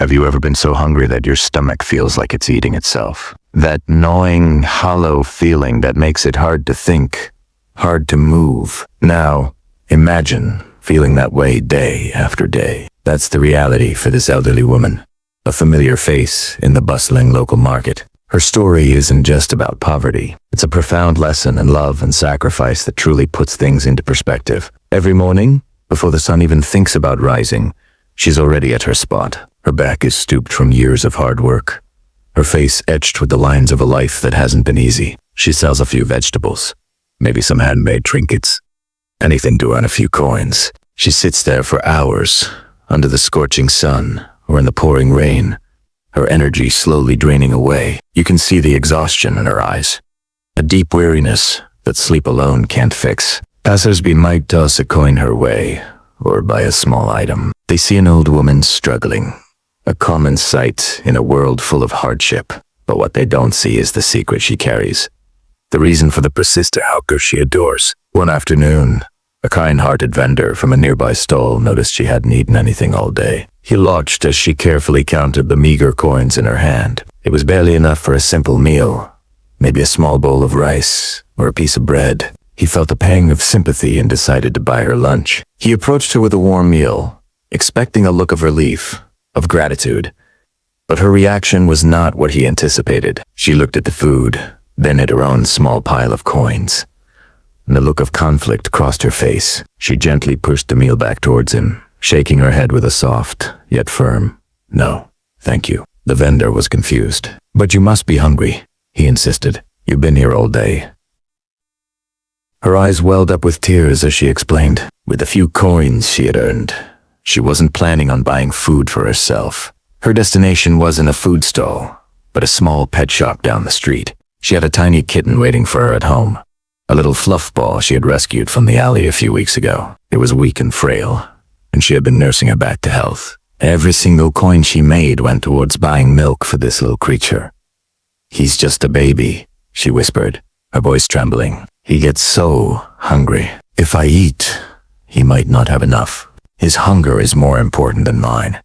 Have you ever been so hungry that your stomach feels like it's eating itself? That gnawing, hollow feeling that makes it hard to think, hard to move. Now, imagine feeling that way day after day. That's the reality for this elderly woman, a familiar face in the bustling local market. Her story isn't just about poverty. It's a profound lesson in love and sacrifice that truly puts things into perspective. Every morning, before the sun even thinks about rising, she's already at her spot. Her back is stooped from years of hard work, her face etched with the lines of a life that hasn't been easy. She sells a few vegetables, maybe some handmade trinkets, anything to earn a few coins. She sits there for hours, under the scorching sun or in the pouring rain, her energy slowly draining away. You can see the exhaustion in her eyes, a deep weariness that sleep alone can't fix. Passers-by might toss a coin her way, or buy a small item. They see an old woman struggling, a common sight in a world full of hardship. But what they don't see is the secret she carries, the reason for the persistent hunger she adores. One afternoon, a kind-hearted vendor from a nearby stall noticed she hadn't eaten anything all day. He watched as she carefully counted the meager coins in her hand. It was barely enough for a simple meal, maybe a small bowl of rice or a piece of bread. He felt a pang of sympathy and decided to buy her lunch. He approached her with a warm meal, expecting a look of relief, of gratitude. But her reaction was not what he anticipated. She looked at the food, then at her own small pile of coins, and a look of conflict crossed her face. She gently pushed the meal back towards him, shaking her head with a soft, yet firm, "No, thank you." The vendor was confused. "But you must be hungry," he insisted. "You've been here all day." Her eyes welled up with tears as she explained. With the few coins she had earned, she wasn't planning on buying food for herself. Her destination wasn't a food stall, but a small pet shop down the street. She had a tiny kitten waiting for her at home, a little fluff ball she had rescued from the alley a few weeks ago. It was weak and frail, and she had been nursing her back to health. Every single coin she made went towards buying milk for this little creature. "He's just a baby," she whispered, her voice trembling. "He gets so hungry. If I eat, he might not have enough. His hunger is more important than mine."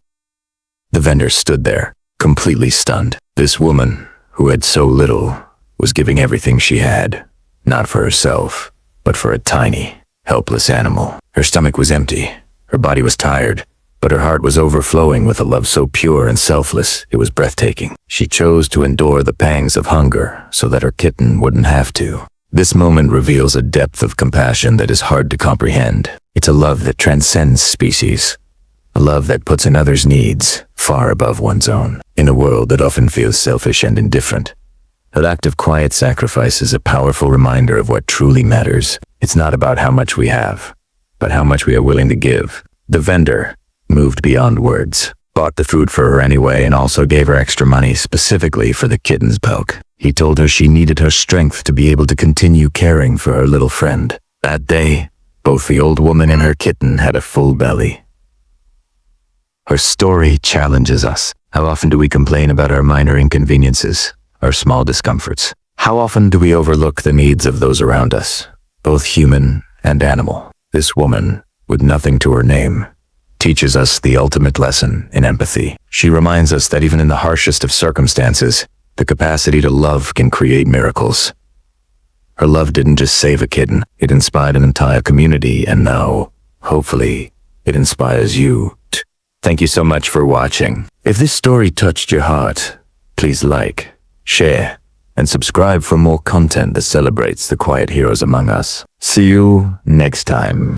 The vendor stood there, completely stunned. This woman, who had so little, was giving everything she had, not for herself, but for a tiny, helpless animal. Her stomach was empty, her body was tired, but her heart was overflowing with a love so pure and selfless it was breathtaking. She chose to endure the pangs of hunger so that her kitten wouldn't have to. This moment reveals a depth of compassion that is hard to comprehend. It's a love that transcends species, a love that puts another's needs far above one's own. In a world that often feels selfish and indifferent, that act of quiet sacrifice is a powerful reminder of what truly matters. It's not about how much we have, but how much we are willing to give. The vendor, moved beyond words, bought the food for her anyway and also gave her extra money specifically for the kitten's milk. He told her she needed her strength to be able to continue caring for her little friend. That day, both the old woman and her kitten had a full belly. Her story challenges us. How often do we complain about our minor inconveniences, our small discomforts? How often do we overlook the needs of those around us, both human and animal? This woman, with nothing to her name, teaches us the ultimate lesson in empathy. She reminds us that even in the harshest of circumstances, the capacity to love can create miracles. Her love didn't just save a kitten, it inspired an entire community, and now, hopefully, it inspires you. Thank you so much for watching. If this story touched your heart, please like, share, and subscribe for more content that celebrates the quiet heroes among us. See you next time.